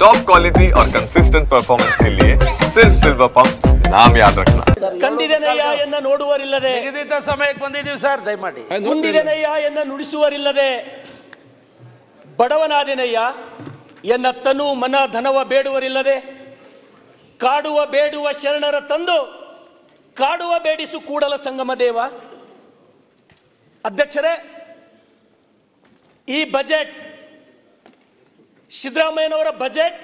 Top quality और consistent performance के लिए सिर्फ सिल्वर पंप नाम याद रखना। ಕಂದಿದೆನಯ್ಯ ಎನ್ನ ನೋಡುವರಿಲ್ಲದೆ ನಿಗದಿತ ಸಮಯಕ್ಕೆ ಬಂದಿದ್ದೀವಿ ಸರ್, ದಯಮಾಡಿ. ಮುಂದಿದೆನಯ್ಯ ಎನ್ನ ನುಡಿಸುವರಿಲ್ಲದೆ ಬಡವನಾದೆನಯ್ಯ ಎನ್ನ ತನು ಮನ ಧನವ ಬೇಡುವರಿಲ್ಲದೆ ಕಾಡುವ ಬೇಡುವ ಶರಣರ ತಂದು ಕಾಡುವ ಬೇಡಿಸು ಕೂಡಲ ಸಂಗಮ ದೇವ. ಅಧ್ಯಕ್ಷರೇ, ಈ ಬಜೆಟ್ ಸಿದ್ದರಾಮಯ್ಯನವರ ಬಜೆಟ್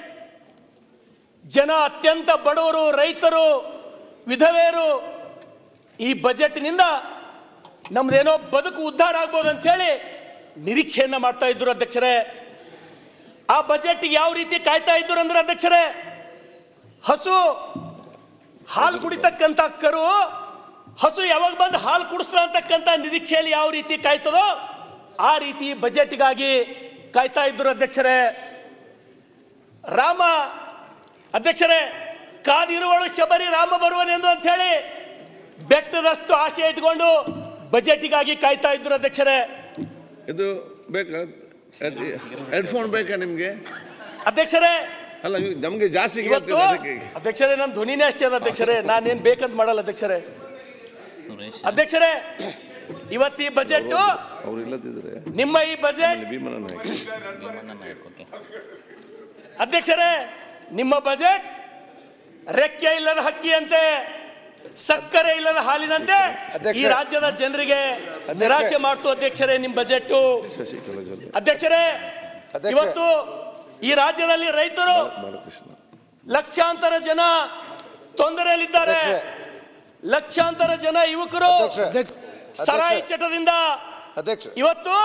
ಜನ ಅತ್ಯಂತ ಬಡವರು, ರೈತರು, ವಿಧವೆಯರು ಈ ಬಜೆಟ್ನಿಂದ ನಮ್ದೇನೋ ಬದುಕು ಉದ್ಧಾರ ಆಗ್ಬೋದು ಅಂತೇಳಿ ನಿರೀಕ್ಷೆಯನ್ನ ಮಾಡ್ತಾ ಇದ್ರು ಅಧ್ಯಕ್ಷರೇ. ಆ ಬಜೆಟ್ ಯಾವ ರೀತಿ ಕಾಯ್ತಾ ಇದ್ರು ಅಂದ್ರೆ ಅಧ್ಯಕ್ಷರೇ, ಹಸು ಹಾಲು ಕುಡಿತಕ್ಕಂಥ ಕರು ಹಸು ಯಾವಾಗ ಬಂದು ಹಾಲು ಕುಡಿಸ್ತಾ ಅಂತಕ್ಕಂಥ ನಿರೀಕ್ಷೆಯಲ್ಲಿ ಯಾವ ರೀತಿ ಕಾಯ್ತದೋ ಆ ರೀತಿ ಬಜೆಟ್ಗಾಗಿ ಕಾಯ್ತಾ ಇದ್ರು ಅಧ್ಯಕ್ಷರೇ. ರಾಮ ಅಧ್ಯಕ್ಷರೇ, ಕಾದಿರುವಳು ಶಬರಿ ರಾಮ ಬರುವನೆಂದು ಅಂತ ಹೇಳಿ ಬೆಟ್ಟದಷ್ಟು ಆಶೆ ಇಟ್ಕೊಂಡು ಬಜೆಟ್ಗಾಗಿ ಕಾಯ್ತಾ ಇದ್ರು ಅಧ್ಯಕ್ಷರೇ. ಇದು ಬೇಕಾ? ಹೆಡ್ಫೋನ್ ಬೇಕಾ ನಿಮ್ಗೆ? ಅಧ್ಯಕ್ಷರೇ, ಅಲ್ಲ ನಮ್ಗೆ ಜಾಸ್ತಿ ಅಧ್ಯಕ್ಷರೇ, ನನ್ನ ಧ್ವನಿನೇ ಅಷ್ಟೇ ಅದ ಅಧ್ಯಕ್ಷರೇ, ನಾನೇನ್ ಬೇಕಂತ ಮಾಡಲ್ಲ ಅಧ್ಯಕ್ಷರೇ. ಅಧ್ಯಕ್ಷರೇ, ಇವತ್ತು ಈ ಬಜೆಟ್ ನಿಮ್ಮ ಈ ಬಜೆಟ್ ಅಧ್ಯಕ್ಷರೇ, ನಿಮ್ಮ ಬಜೆಟ್ ರೆಕ್ಕೆ ಇಲ್ಲದ ಹಕ್ಕಿಯಂತೆ, ಸಕ್ಕರೆ ಇಲ್ಲದ ಹಾಲಿನಂತೆ ಈ ರಾಜ್ಯದ ಜನರಿಗೆ ನಿರಾಶೆ ಮಾಡ್ತು ಅಧ್ಯಕ್ಷರೇ ನಿಮ್ಮ ಬಜೆಟ್. ಅಧ್ಯಕ್ಷರೇ, ಇವತ್ತು ಈ ರಾಜ್ಯದಲ್ಲಿ ರೈತರು ಲಕ್ಷಾಂತರ ಜನ ತೊಂದರೆಯಲ್ಲಿದ್ದಾರೆ. ಲಕ್ಷಾಂತರ ಜನ ಯುವಕರು ಸರಾಯಿ ಚಟದಿಂದ ಇವತ್ತು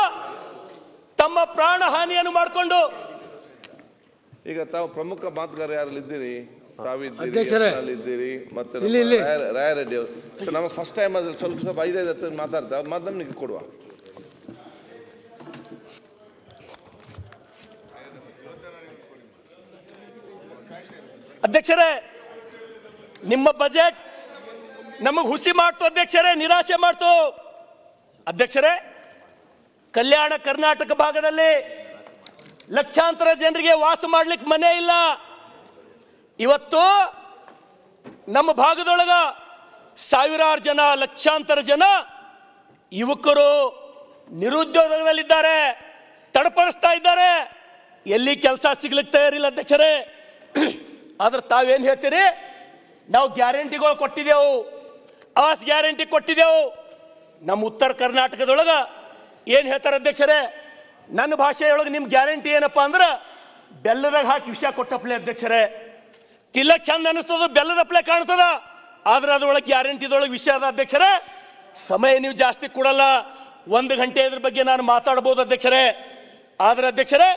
ತಮ್ಮ ಪ್ರಾಣ ಹಾನಿಯನ್ನು ಮಾಡಿಕೊಂಡು ಈಗ ತಾವು ಪ್ರಮುಖ ಮಾತುಗಾರ ಯಾರಲ್ಲಿ ಇದ್ದೀರಿ? ತಾವಿದ್ದೀರಿ ಮತ್ತೆ ರಾಯರೆಡ್ಡಿ ಅವರು. ಸರ್, ನಮ್ಮ ಫಸ್ಟ್ ಟೈಮ್ ಅದ್ರಲ್ಲಿ ಸ್ವಲ್ಪ 5-10 ಮಾತಾಡ್ತಾ ಅವ್ರು ಮಾತನ್ನು ನಿಮಗೆ ಕೊಡುವ. ಅಧ್ಯಕ್ಷರೇ, ನಿಮ್ಮ ಬಜೆಟ್ ನಮಗೆ ಹುಸಿ ಮಾಡ್ತು ಅಧ್ಯಕ್ಷರೇ, ನಿರಾಶೆ ಮಾಡ್ತು ಅಧ್ಯಕ್ಷರೇ. ಕಲ್ಯಾಣ ಕರ್ನಾಟಕ ಭಾಗದಲ್ಲಿ ಲಕ್ಷಾಂತರ ಜನರಿಗೆ ವಾಸ ಮಾಡ್ಲಿಕ್ಕೆ ಮನೆ ಇಲ್ಲ. ಇವತ್ತು ನಮ್ಮ ಭಾಗದೊಳಗ ಸಾವಿರಾರು ಜನ, ಲಕ್ಷಾಂತರ ಜನ ಯುವಕರು ನಿರುದ್ಯೋಗದಲ್ಲಿದ್ದಾರೆ, ತಡಪಡಿಸ್ತಾ ಇದ್ದಾರೆ, ಎಲ್ಲಿ ಕೆಲಸ ಸಿಗ್ಲಿಕ್ಕೆ ತಯಾರಿಲ್ಲ ಅಧ್ಯಕ್ಷರೇ. ಆದ್ರೆ ತಾವೇನು ಹೇಳ್ತೀರಿ? ನಾವು ಗ್ಯಾರಂಟಿಗಳು ಕೊಟ್ಟಿದ್ದೆವು, ಆಸ್ ಗ್ಯಾರಂಟಿ ಕೊಟ್ಟಿದ್ದೆವು. ನಮ್ಮ ಉತ್ತರ ಕರ್ನಾಟಕದೊಳಗ ಏನು ಹೇಳ್ತಾರೆ ಅಧ್ಯಕ್ಷರೇ? ನನ್ನ ಭಾಷೆಯೊಳಗೆ ನಿಮ್ಮ ಗ್ಯಾರಂಟಿ ಏನಪ್ಪ ಅಂದ್ರೆ ಬೆಲ್ಲದಾಗ ಹಾಕಿ ವಿಷ ಕೊಟ್ಟಪ್ಲೆ ಅಧ್ಯಕ್ಷರೇ. ತಿಲ್ಲಕ್ ಚಂದ ಅನಿಸ್ತದ, ಬೆಲ್ಲದಪ್ಲೆ ಕಾಣ್ತದ, ಆದ್ರೆ ಅದ್ರೊಳಗೆ ಗ್ಯಾರಂಟಿದೊಳಗೆ ವಿಷಯ ಅದ ಅಧ್ಯಕ್ಷರೇ. ಸಮಯ ನೀವು ಜಾಸ್ತಿ ಕೊಡಲ್ಲ, 1 ಗಂಟೆ ಇದ್ರ ಬಗ್ಗೆ ನಾನು ಮಾತಾಡ್ಬೋದು ಅಧ್ಯಕ್ಷರೇ. ಆದ್ರೆ ಅಧ್ಯಕ್ಷರೇ,